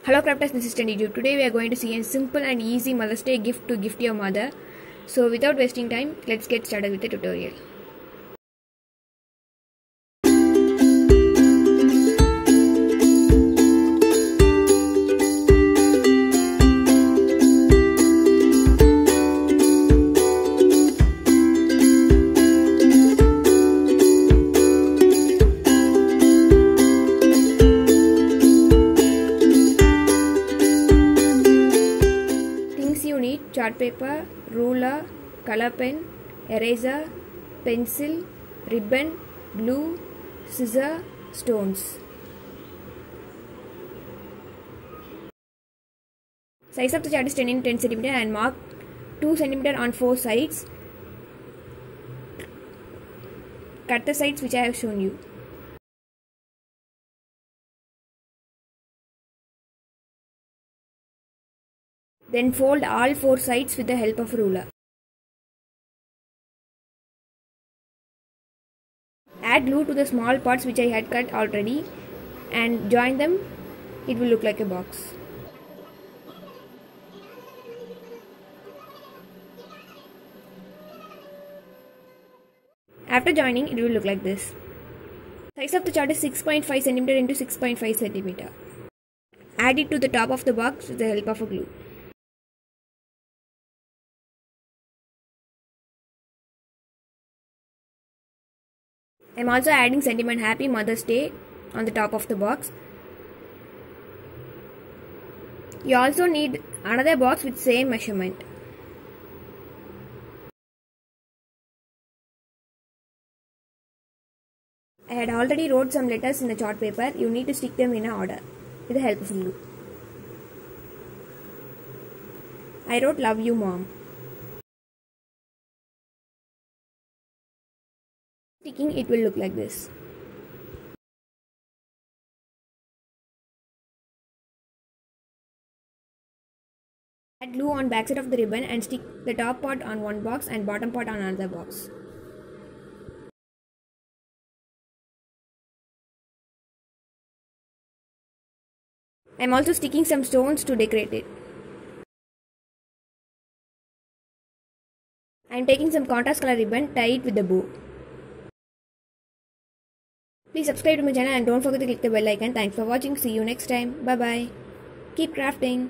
Hello crafters, this is YouTube. Today we are going to see a simple and easy Mother's Day gift to gift your mother. So without wasting time, let's get started with the tutorial. You need chart paper, ruler, color pen, eraser, pencil, ribbon, glue, scissors, stones. Size of the chart is 10 in 10 cm and mark 2 cm on 4 sides. Cut the sides which I have shown you. Then fold all 4 sides with the help of ruler. Add glue to the small parts which I had cut already and join them. It will look like a box. After joining, it will look like this. Size of the chart is 6.5 cm into 6.5 cm. Add it to the top of the box with the help of a glue. I am also adding sentiment Happy Mother's Day on the top of the box. You also need another box with same measurement. I had already wrote some letters in the chart paper. You need to stick them in order with the help of glue. I wrote "Love you, Mom." Sticking, it will look like this. Add glue on backside of the ribbon and stick the top part on one box and bottom part on another box. I am also sticking some stones to decorate it. I am taking some contrast color ribbon, tie it with the bow. Please subscribe to my channel and don't forget to click the bell icon. Thanks for watching. See you next time. Bye bye. Keep crafting.